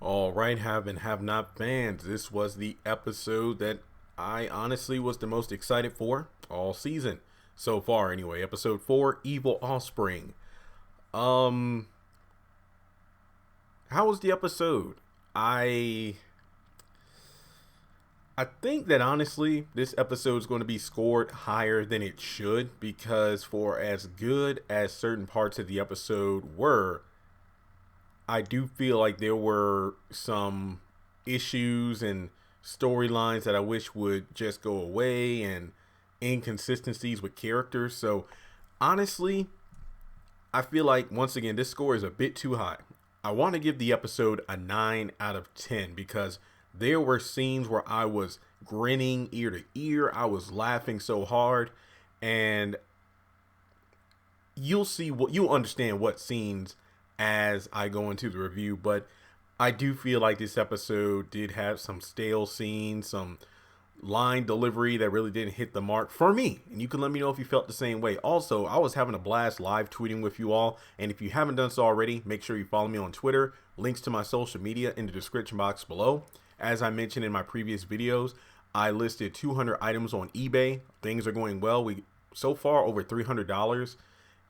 All right, have and have not fans. This was the episode that I honestly was the most excited for all season so far. Anyway, episode 4, Evil Offspring. Um, how was the episode? I I think that honestly, this episode is going to be scored higher than it should because for as good as certain parts of the episode were, I do feel like there were some issues and storylines that I wish would just go away and inconsistencies with characters. So honestly, I feel like once again this score is a bit too high. I want to give the episode a 9 out of 10 because there were scenes where I was grinning ear to ear. I was laughing so hard, and you'll understand what scenes as I go into the review, but I do feel like this episode did have some stale scenes, some line delivery that really didn't hit the mark for me. And you can let me know if you felt the same way. Also, I was having a blast live tweeting with you all. And if you haven't done so already, make sure you follow me on Twitter. Links to my social media in the description box below. As I mentioned in my previous videos, I listed 200 items on eBay. Things are going well. We so far over $300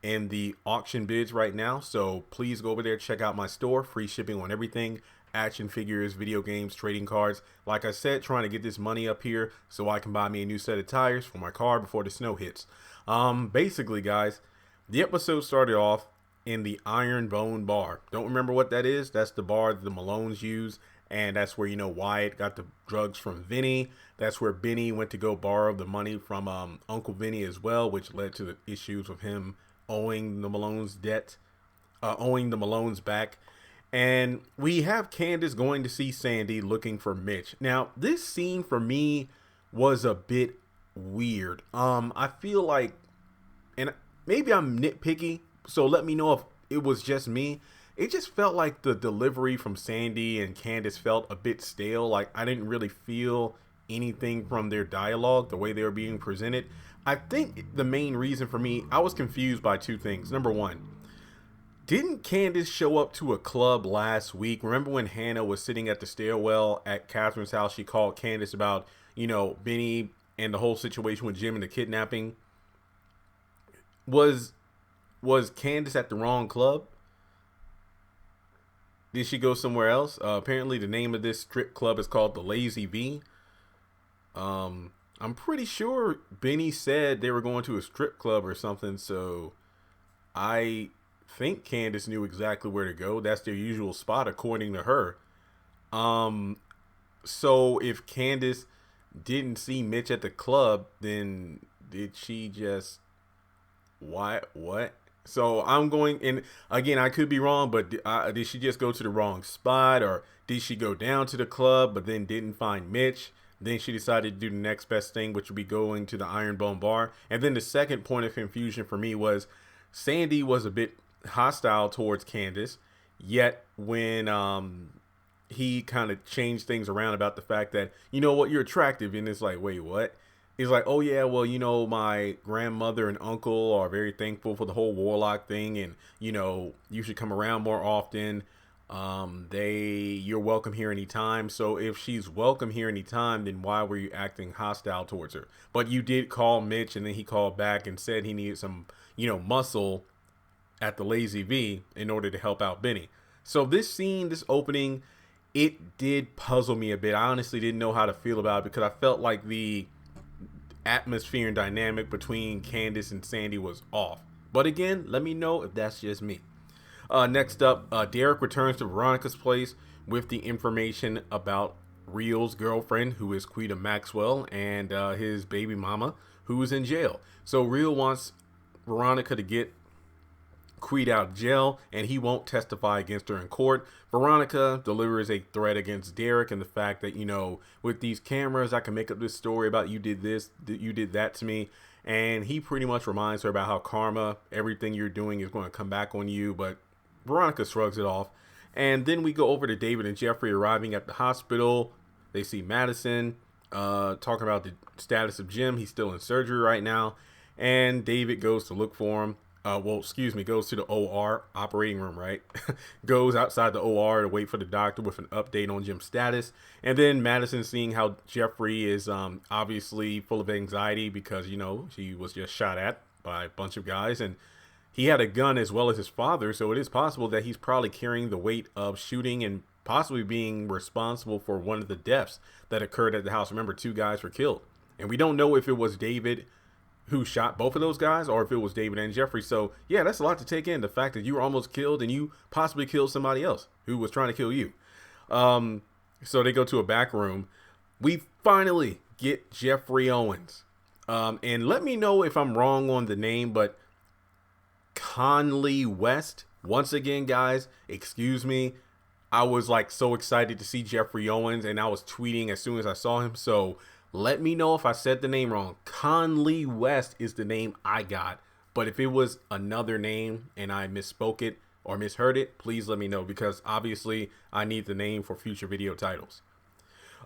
in the auction bids right now. So please go over there, check out my store, free shipping on everything, action figures, video games, trading cards. Like I said, trying to get this money up here so I can buy me a new set of tires for my car before the snow hits. Basically, guys, the episode started off in the Iron Bone bar. Don't remember what that is? That's the bar that the Malones use. And that's where, Wyatt got the drugs from Vinny. That's where Benny went to go borrow the money from Uncle Vinny as well, which led to the issues of him owing the Malones debt, owing the Malones back. And we have Candace going to see Sandy looking for Mitch. Now, this scene for me was a bit weird. I feel like, and maybe I'm nitpicky, so let me know if it was just me. It just felt like the delivery from Sandy and Candace felt a bit stale. Like I didn't really feel anything from their dialogue, the way they were being presented. I think the main reason for me, I was confused by two things. Number one, didn't Candace show up to a club last week? Remember when Hannah was sitting at the stairwell at Catherine's house? She called Candace about, Benny and the whole situation with Jim and the kidnapping. Was Candace at the wrong club? Did she go somewhere else? Apparently, the name of this strip club is called the Lazy V. I'm pretty sure Benny said they were going to a strip club or something, so I think Candace knew exactly where to go. That's their usual spot, according to her. So if Candace didn't see Mitch at the club, then did she just what? So I'm going, and again, I could be wrong, but did she just go to the wrong spot, or did she go down to the club but then didn't find Mitch? Then she decided to do the next best thing, which would be going to the Iron Bone bar. And then the second point of confusion for me was Sandy was a bit hostile towards Candace, yet when he kind of changed things around about the fact that, you're attractive, and it's like, wait, what? He's like, oh yeah, well, my grandmother and uncle are very thankful for the whole warlock thing, and you should come around more often. You're welcome here anytime. So if she's welcome here anytime, then why were you acting hostile towards her? But you did call Mitch, and then he called back and said he needed some, muscle at the Lazy V in order to help out Benny. So this scene, this opening, it did puzzle me a bit. I honestly didn't know how to feel about it because I felt like the atmosphere and dynamic between Candace and Sandy was off. But again, let me know if that's just me. Next up, Derek returns to Veronica's place with the information about Real's girlfriend, who is Quita Maxwell, and his baby mama, who is in jail. So Real wants Veronica to get Quita out of jail, and he won't testify against her in court. Veronica delivers a threat against Derek and the fact that, with these cameras, I can make up this story about you did this, you did that to me. And he pretty much reminds her about how karma, everything you're doing is going to come back on you. But Veronica shrugs it off. And then we go over to David and Jeffrey arriving at the hospital. They see Madison talking about the status of Jim. He's still in surgery right now. And David goes to look for him. well, excuse me, goes to the OR operating room, right? Goes outside the OR to wait for the doctor with an update on Jim's status. And then Madison, seeing how Jeffrey is obviously full of anxiety because, he was just shot at by a bunch of guys. And he had a gun as well as his father. So it is possible that he's probably carrying the weight of shooting and possibly being responsible for one of the deaths that occurred at the house. Remember, 2 guys were killed. And we don't know if it was David who shot both of those guys or if it was David and Jeffrey. So yeah, that's a lot to take in, the fact that you were almost killed and you possibly killed somebody else who was trying to kill you. So they go to a back room. We finally get Jeffrey Owens. And let me know if I'm wrong on the name, but Conley West, once again, guys, excuse me, I was like so excited to see Jeffrey Owens, and I was tweeting as soon as I saw him. So let me know if I said the name wrong. Conley West is the name I got. But if it was another name and I misspoke it or misheard it, please let me know, because obviously I need the name for future video titles.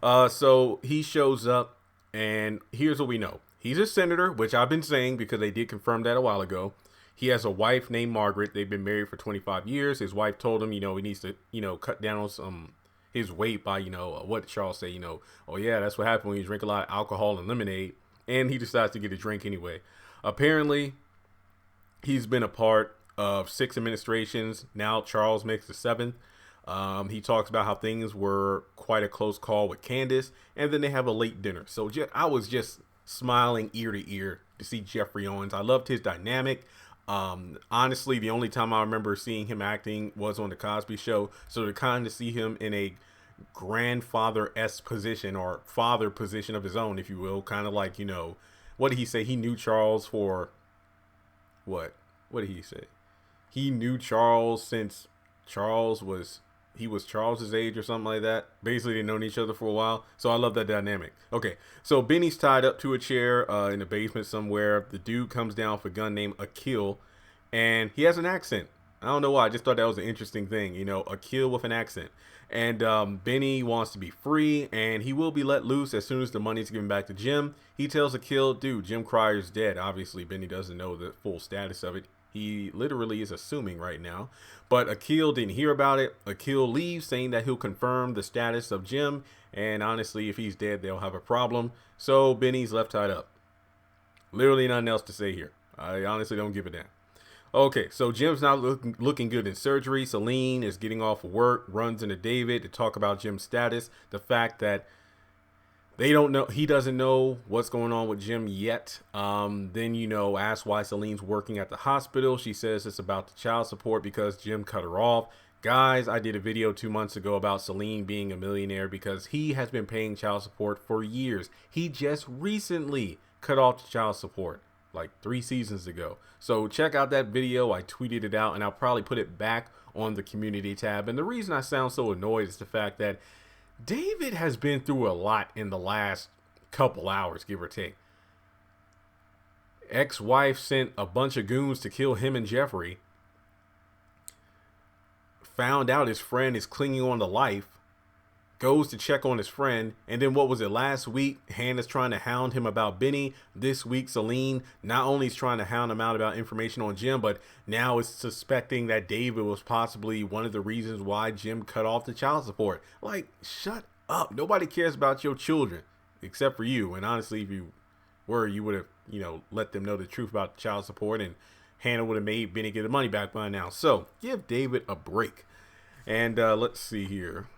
So he shows up, and here's what we know. He's a senator, which I've been saying because they did confirm that a while ago. He has a wife named Margaret. They've been married for 25 years. His wife told him, he needs to, cut down on some his weight by, what did Charles say? Oh yeah, that's what happened when you drink a lot of alcohol and lemonade. And he decides to get a drink anyway. Apparently, he's been a part of 6 administrations. Now Charles makes the 7th. He talks about how things were quite a close call with Candace, and then they have a late dinner. So I was just smiling ear to ear to see Jeffrey Owens. I loved his dynamic. Honestly, the only time I remember seeing him acting was on the Cosby Show. So to kind of see him in a grandfather-esque position, or father position of his own, if you will, kind of like, what did he say? He knew Charles for what? What did he say? He knew Charles since he was Charles's age or something like that. Basically, they've known each other for a while. So I love that dynamic. Okay, so Benny's tied up to a chair in the basement somewhere. The dude comes down with a gun named Akil, and he has an accent. I don't know why. I just thought that was an interesting thing. Akil with an accent. And Benny wants to be free, and he will be let loose as soon as the money's given back to Jim. He tells Akil, dude, Jim Cryer's dead. Obviously, Benny doesn't know the full status of it. He literally is assuming right now. But Akil didn't hear about it. Akil leaves, saying that he'll confirm the status of Jim. And honestly, if he's dead, they'll have a problem. So Benny's left tied up. Literally nothing else to say here. I honestly don't give a damn. Okay, so Jim's not looking good in surgery. Celine is getting off of work, runs into David to talk about Jim's status. The fact that they don't know, he doesn't know what's going on with Jim yet. Then, asks why Celine's working at the hospital. She says it's about the child support because Jim cut her off. Guys, I did a video 2 months ago about Celine being a millionaire because he has been paying child support for years. He just recently cut off the child support like 3 seasons ago. So check out that video. I tweeted it out, and I'll probably put it back on the community tab. And the reason I sound so annoyed is the fact that David has been through a lot in the last couple hours, give or take. Ex-wife sent a bunch of goons to kill him and Jeffrey. Found out his friend is clinging on to life. Goes to check on his friend. And then what was it, last week? Hannah's trying to hound him about Benny. This week, Celine not only is trying to hound him out about information on Jim, but now is suspecting that David was possibly one of the reasons why Jim cut off the child support. Like, shut up. Nobody cares about your children except for you. And honestly, if you were, you would have, let them know the truth about the child support, and Hannah would have made Benny get the money back by now. So give David a break. And let's see here.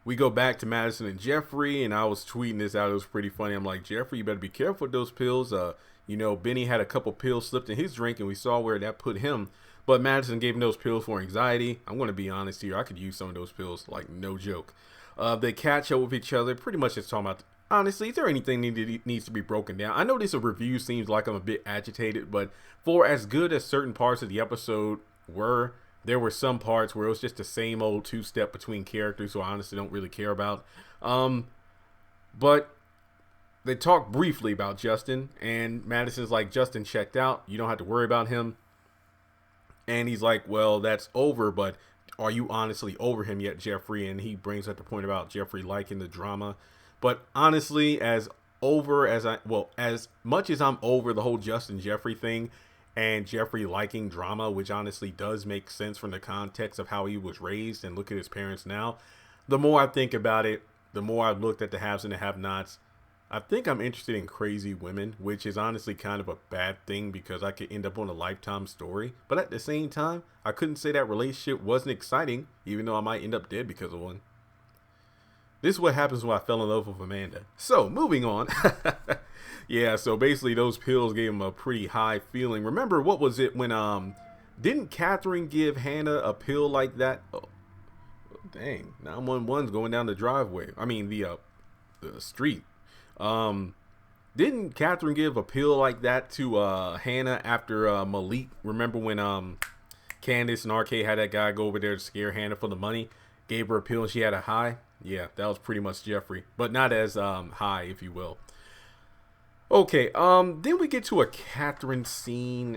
We go back to Madison and Jeffrey, and I was tweeting this out. It was pretty funny. I'm like, Jeffrey, you better be careful with those pills. Benny had a couple pills slipped in his drink, and we saw where that put him. But Madison gave him those pills for anxiety. I'm going to be honest here. I could use some of those pills, like no joke. They catch up with each other. Pretty much just talking about, honestly, is there anything that needs to be broken down? I know this review seems like I'm a bit agitated, but for as good as certain parts of the episode were, there were some parts where it was just the same old two-step between characters, so I honestly don't really care about. But they talk briefly about Justin, and Madison's like, Justin checked out. You don't have to worry about him. And he's like, well, that's over, but are you honestly over him yet, Jeffrey? And he brings up the point about Jeffrey liking the drama. But honestly, as much as I'm over the whole Justin Jeffrey thing, and Jeffrey liking drama, which honestly does make sense from the context of how he was raised and look at his parents now. The more I think about it, the more I've looked at the haves and the have-nots, I think I'm interested in crazy women, which is honestly kind of a bad thing because I could end up on a Lifetime story. But at the same time, I couldn't say that relationship wasn't exciting, even though I might end up dead because of one. This is what happens when I fell in love with Amanda. So, moving on. Yeah, so basically those pills gave him a pretty high feeling. Remember, what was it when, didn't Catherine give Hannah a pill like that? Oh, dang, 911's going down the driveway. I mean, the street. Didn't Catherine give a pill like that to Hannah after Malik? Remember when Candace and RK had that guy go over there to scare Hannah for the money? Gave her a pill and she had a high? Yeah, that was pretty much Jeffrey, but not as high, if you will. Okay, then we get to a Catherine scene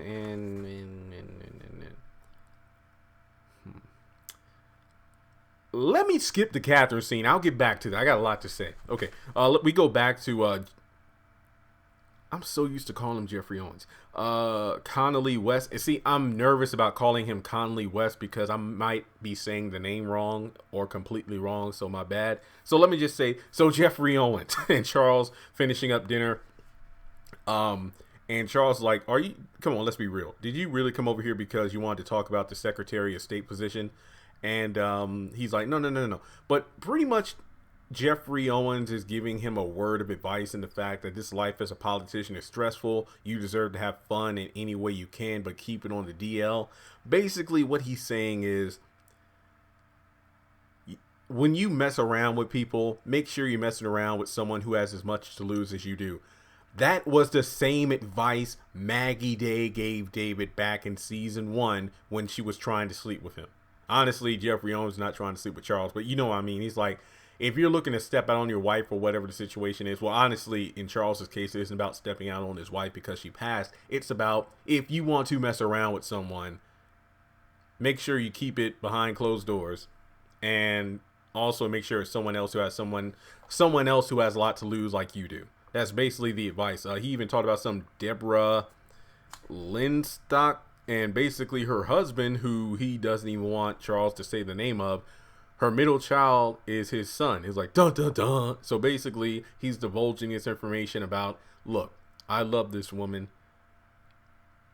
let me skip the Catherine scene. I'll get back to that. I got a lot to say. Okay, we go back to I'm so used to calling him Jeffrey Owens. Connolly West. See, I'm nervous about calling him Connolly West because I might be saying the name wrong or completely wrong, so my bad. So let me just say, so Jeffrey Owens and Charles finishing up dinner. And Charles like, come on, let's be real. Did you really come over here because you wanted to talk about the Secretary of State position? And he's like, no. But pretty much Jeffrey Owens is giving him a word of advice in the fact that this life as a politician is stressful. You deserve to have fun in any way you can, but keep it on the DL. Basically, what he's saying is, when you mess around with people, make sure you're messing around with someone who has as much to lose as you do. That was the same advice Maggie Day gave David back in season 1 when she was trying to sleep with him. Honestly, Jeffrey Owens is not trying to sleep with Charles, but you know what I mean. He's like, if you're looking to step out on your wife or whatever the situation is, well, honestly, in Charles's case, it isn't about stepping out on his wife because she passed. It's about, if you want to mess around with someone, make sure you keep it behind closed doors, and also make sure it's someone else who has someone else who has a lot to lose like you do. That's basically the advice. He even talked about some Deborah Lindstock, and basically her husband, who he doesn't even want Charles to say the name of, her middle child is his son. He's like, dun, dun, dun. So basically, he's divulging this information about, look, I love this woman,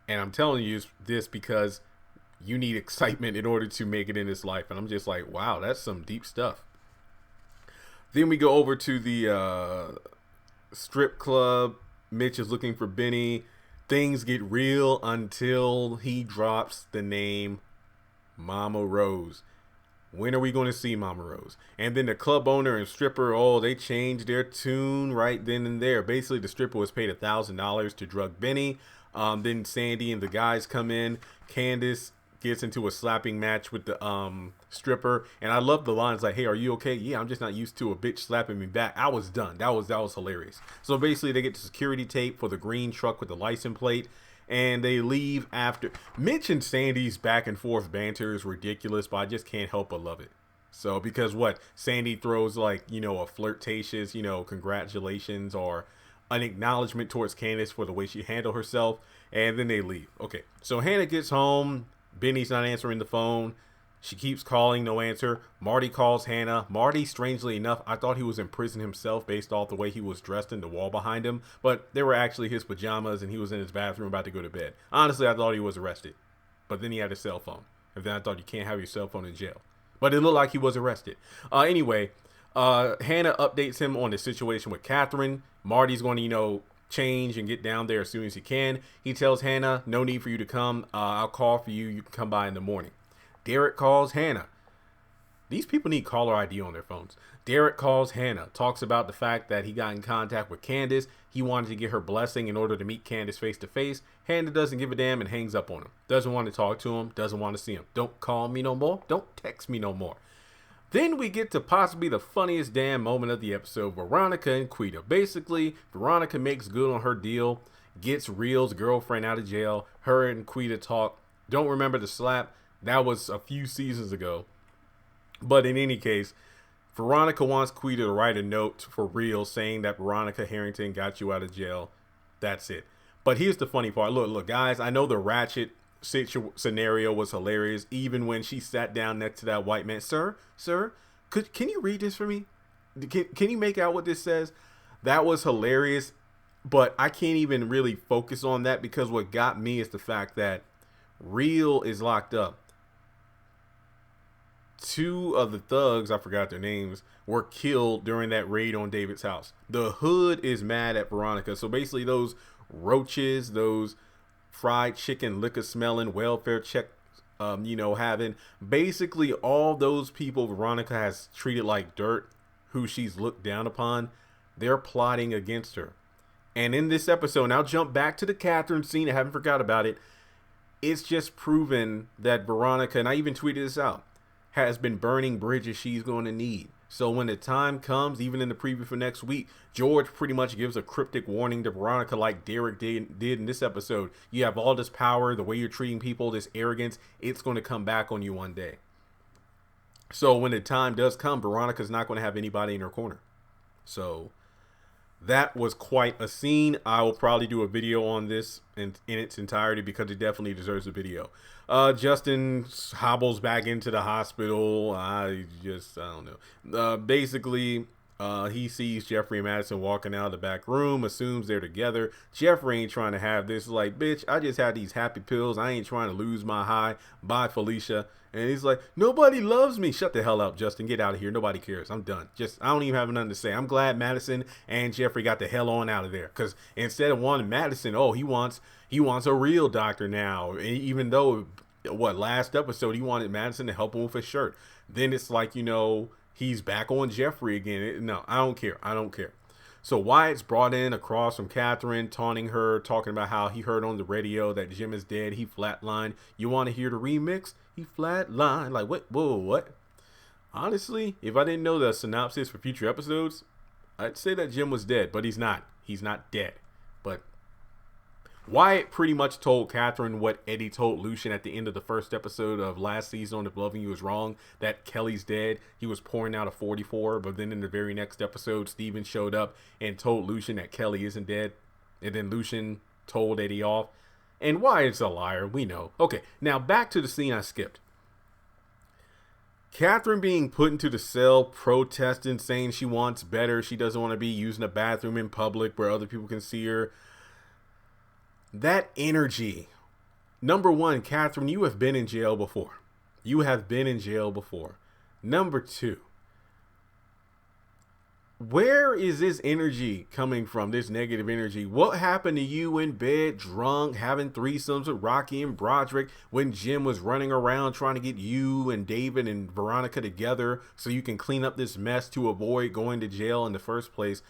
and I'm telling you this because you need excitement in order to make it in this life. And I'm just like, wow, that's some deep stuff. Then we go over to the strip club. Mitch is looking for Benny. Things get real until he drops the name Mama Rose. When are we going to see Mama Rose? And then the club owner and stripper, they changed their tune right then and there. Basically, the stripper was paid $1,000 to drug Benny. Then Sandy and the guys come in. Candace gets into a slapping match with the stripper, and I love the lines like, hey, are you okay? Yeah, I'm just not used to a bitch slapping me back. I was done. That was hilarious. So basically they get the security tape for the green truck with the license plate, and they leave after. Mitch and Sandy's back and forth banter is ridiculous, but I just can't help but love it. So because Sandy throws like, a flirtatious, congratulations or an acknowledgement towards Candace for the way she handled herself, and then they leave. Okay, so Hannah gets home. Benny's not answering the phone. She keeps calling, no answer. Marty calls Hannah. Marty, strangely enough, I thought he was in prison himself based off the way he was dressed in the wall behind him, but they were actually his pajamas and he was in his bathroom about to go to bed. Honestly, I thought he was arrested, but then he had a cell phone. And then I thought you can't have your cell phone in jail. But it looked like he was arrested. Anyway, Hannah updates him on the situation with Catherine. Marty's going to, change and get down there as soon as he can. He tells Hannah, no need for you to come. I'll call for you. You can come by in the morning. Derek calls Hannah. These people need caller ID on their phones. Derek calls Hannah, talks about the fact that he got in contact with Candace. He wanted to get her blessing in order to meet Candace face to face. Hannah doesn't give a damn and hangs up on him. Doesn't want to talk to him. Doesn't want to see him. Don't call me no more. Don't text me no more. Then we get to possibly the funniest damn moment of the episode, Veronica and Quita. Basically, Veronica makes good on her deal, gets Real's girlfriend out of jail. Her and Quita talk. Don't remember the slap. That was a few seasons ago. But in any case, Veronica wants Quita to write a note for Real saying that Veronica Harrington got you out of jail. That's it. But here's the funny part. Look, guys, I know the ratchet scenario was hilarious, even when she sat down next to that white man. Sir, can you read this for me? Can you make out what this says? That was hilarious, but I can't even really focus on that because what got me is the fact that Real is locked up. Two of the thugs, I forgot their names, were killed during that raid on David's house. The hood is mad at Veronica. So basically those roaches, those fried chicken, liquor smelling, welfare check, having, basically all those people Veronica has treated like dirt, who she's looked down upon, they're plotting against her. And in this episode, and I'll jump back to the Catherine scene, I haven't forgot about it. It's just proven that Veronica, and I even tweeted this out, has been burning bridges she's going to need. So when the time comes, even in the preview for next week, George pretty much gives a cryptic warning to Veronica like Derek did in this episode. You have all this power, the way you're treating people, this arrogance, it's going to come back on you one day. So when the time does come, Veronica's not going to have anybody in her corner. So that was quite a scene. I will probably do a video on this in its entirety because it definitely deserves a video. Justin hobbles back into the hospital. I don't know. Basically, he sees Jeffrey and Madison walking out of the back room, assumes they're together. Jeffrey ain't trying to have this. Like, bitch, I just had these happy pills. I ain't trying to lose my high. Bye, Felicia. And he's like, nobody loves me. Shut the hell up, Justin. Get out of here. Nobody cares. I'm done. I don't even have nothing to say. I'm glad Madison and Jeffrey got the hell on out of there. Because instead of wanting Madison, he wants a real doctor now. Even though, last episode, he wanted Madison to help him with his shirt. Then it's like, he's back on Jeffrey again. No, I don't care. I don't care. So Wyatt's brought in across from Catherine, taunting her, talking about how he heard on the radio that Jim is dead. He flatlined. You want to hear the remix? He flatlined. Like, what? Whoa, what? Honestly, if I didn't know the synopsis for future episodes, I'd say that Jim was dead, but he's not. He's not dead. But Wyatt pretty much told Catherine what Eddie told Lucien at the end of the first episode of last season on If Loving You Is Wrong, that Kelly's dead. He was pouring out a 44, but then in the very next episode, Steven showed up and told Lucien that Kelly isn't dead. And then Lucien told Eddie off. And Wyatt's a liar, we know. Okay, now back to the scene I skipped. Catherine being put into the cell, protesting, saying she wants better. She doesn't want to be using a bathroom in public where other people can see her. That energy. Number one, Catherine, you have been in jail before. You have been in jail before. Number two, where is this energy coming from, this negative energy? What happened to you in bed, drunk, having threesomes with Rocky and Broderick when Jim was running around trying to get you and David and Veronica together so you can clean up this mess to avoid going to jail in the first place?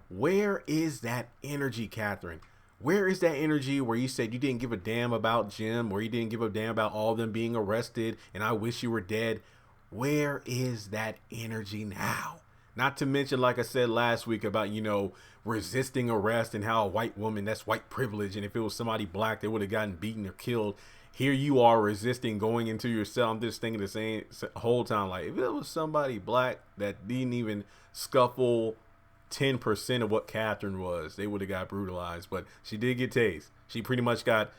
Where is that energy, Catherine? Where is that energy where you said you didn't give a damn about Jim, where you didn't give a damn about all of them being arrested, and I wish you were dead? Where is that energy now? Not to mention, like I said last week about, resisting arrest and how a white woman, that's white privilege, and if it was somebody black, they would have gotten beaten or killed. Here you are resisting going into your cell. I'm just thinking the same whole time, like, if it was somebody black that didn't even scuffle 10% of what Catherine was, they would have got brutalized. But she did get tased. She pretty much got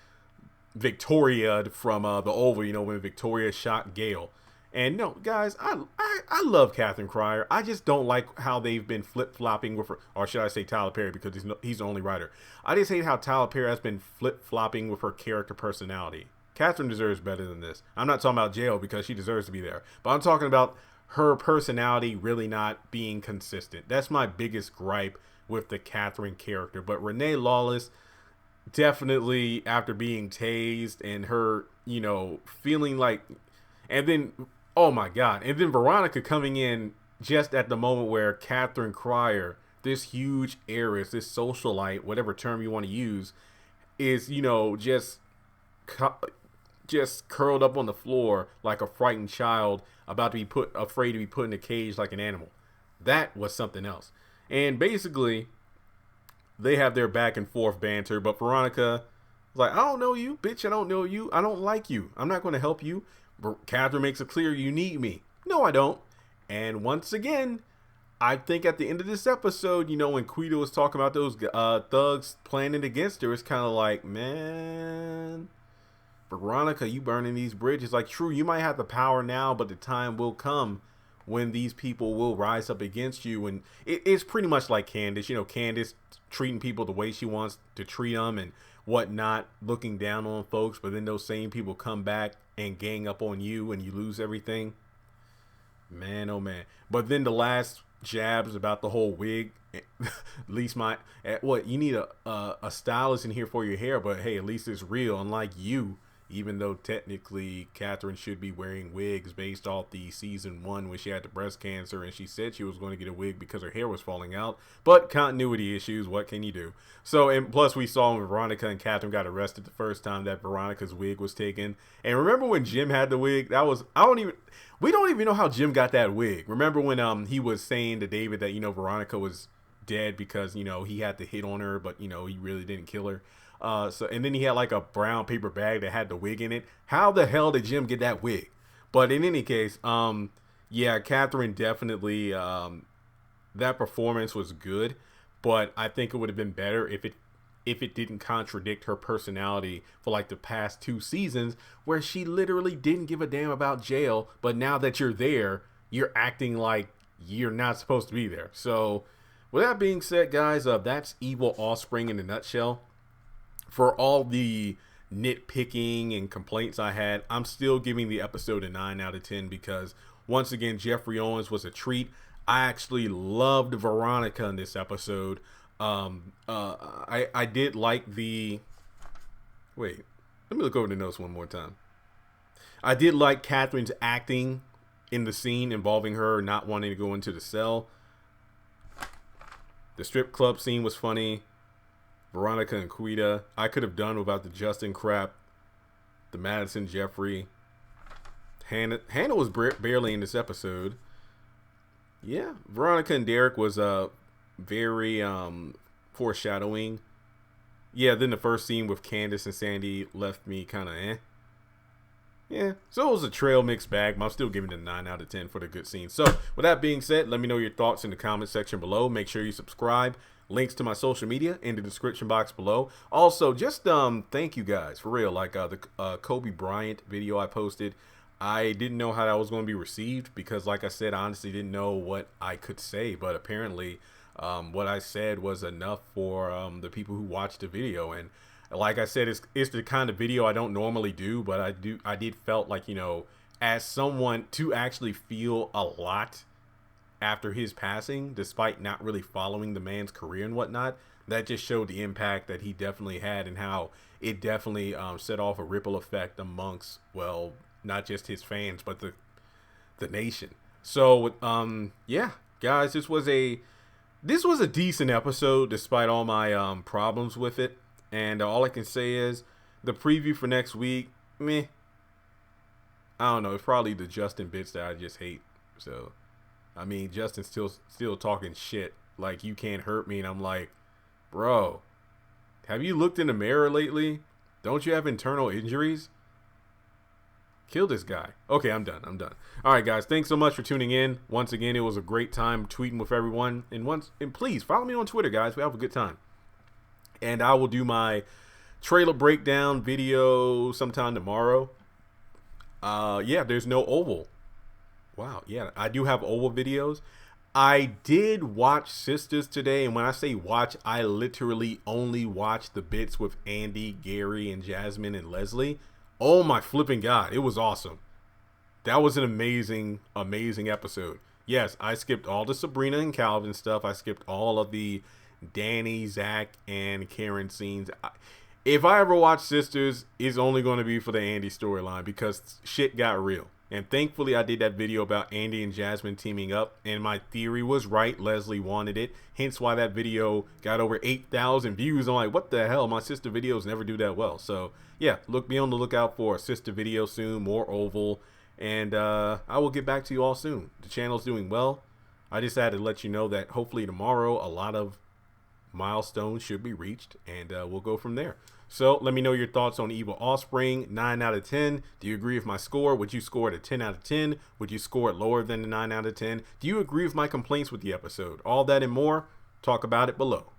Victoria'd from the Oval, when Victoria shot Gail. And no, guys, I love Catherine Cryer. I just don't like how they've been flip-flopping with her, or should I say Tyler Perry, because he's the only writer. I just hate how Tyler Perry has been flip-flopping with her character personality. Catherine deserves better than this. I'm not talking about jail because she deserves to be there, but I'm talking about her personality really not being consistent. That's my biggest gripe with the Catherine character. But Renee Lawless, definitely after being tased and her, feeling like, and then, oh my God, and then Veronica coming in just at the moment where Catherine Cryer, this huge heiress, this socialite, whatever term you want to use, is, just curled up on the floor like a frightened child, about to be afraid to be put in a cage like an animal. That was something else. And basically, they have their back and forth banter, but Veronica is like, I don't know you, bitch, I don't know you, I don't like you, I'm not going to help you. Catherine makes it clear you need me. No, I don't. And once again, I think at the end of this episode, when Quita was talking about those thugs planning against her, it's kind of like, man, Veronica, you burning these bridges. Like, true, you might have the power now, but the time will come when these people will rise up against you. And it's pretty much like Candace. Candace treating people the way she wants to treat them and whatnot, looking down on folks. But then those same people come back and gang up on you and you lose everything. Man, oh man. But then the last jabs about the whole wig. At least you need a stylist in here for your hair, but hey, at least it's real, unlike you. Even though technically Catherine should be wearing wigs based off the season 1 when she had the breast cancer and she said she was going to get a wig because her hair was falling out. But continuity issues, what can you do? So, and plus we saw when Veronica and Catherine got arrested the first time that Veronica's wig was taken. And remember when Jim had the wig? We don't even know how Jim got that wig. Remember when he was saying to David that, Veronica was dead because, he had to hit on her, but, he really didn't kill her. And then he had like a brown paper bag that had the wig in it. How the hell did Jim get that wig? But in any case, Catherine definitely, that performance was good, but I think it would have been better if it didn't contradict her personality for like the past 2 seasons where she literally didn't give a damn about jail. But now that you're there, you're acting like you're not supposed to be there. So with that being said, guys, that's Evil Offspring in a nutshell. For all the nitpicking and complaints I had, I'm still giving the episode a 9 out of 10 because, once again, Jeffrey Owens was a treat. I actually loved Veronica in this episode. I did like the... Wait, let me look over the notes one more time. I did like Catherine's acting in the scene involving her not wanting to go into the cell. The strip club scene was funny. Veronica and Quita. I could have done without the Justin crap. The Madison Jeffrey. Hannah was barely in this episode. Yeah, Veronica and Derek was very foreshadowing. Yeah, then the first scene with Candace and Sandy left me kind of Yeah, so it was a trail mixed bag, but I'm still giving it a 9 out of 10 for the good scene. So, with that being said, let me know your thoughts in the comment section below. Make sure you subscribe. Links to my social media in the description box below. Also, just thank you guys for real. Like the Kobe Bryant video I posted, I didn't know how that was going to be received because, like I said, I honestly didn't know what I could say. But apparently, what I said was enough for the people who watched the video. And like I said, it's the kind of video I don't normally do, but I did felt like, as someone to actually feel a lot after his passing, despite not really following the man's career and whatnot, that just showed the impact that he definitely had and how it definitely set off a ripple effect amongst, well, not just his fans, but the nation. So, yeah, guys, this was a decent episode despite all my problems with it. And all I can say is the preview for next week, meh. I don't know. It's probably the Justin bits that I just hate. So, I mean, Justin's still talking shit like you can't hurt me, and I'm like, bro, have you looked in the mirror lately? Don't you have internal injuries? Kill this guy. Okay, I'm done. All right, guys, thanks so much for tuning in. Once again, it was a great time tweeting with everyone, and please follow me on Twitter, guys. We have a good time, and I will do my trailer breakdown video sometime tomorrow. Yeah, there's no Oval. Wow, yeah, I do have Oval videos. I did watch Sisters today, and when I say watch, I literally only watched the bits with Andy, Gary, and Jasmine and Leslie. Oh my flipping God, it was awesome. That was an amazing, amazing episode. Yes, I skipped all the Sabrina and Calvin stuff. I skipped all of the Danny, Zach, and Karen scenes. If I ever watch Sisters, it's only going to be for the Andy storyline because shit got real. And thankfully, I did that video about Andy and Jasmine teaming up, and my theory was right. Leslie wanted it, hence why that video got over 8,000 views. I'm like, what the hell? My sister videos never do that well. So, yeah, be on the lookout for a sister video soon, more Oval, and I will get back to you all soon. The channel's doing well. I just had to let you know that hopefully tomorrow, a lot of milestone should be reached, and we'll go from there. So let me know your thoughts on Evil Offspring. 9 out of 10. Do you agree with my score? Would you score it a 10 out of 10? Would you score it lower than the 9 out of 10? Do you agree with my complaints with the episode? All that and more. Talk about it below.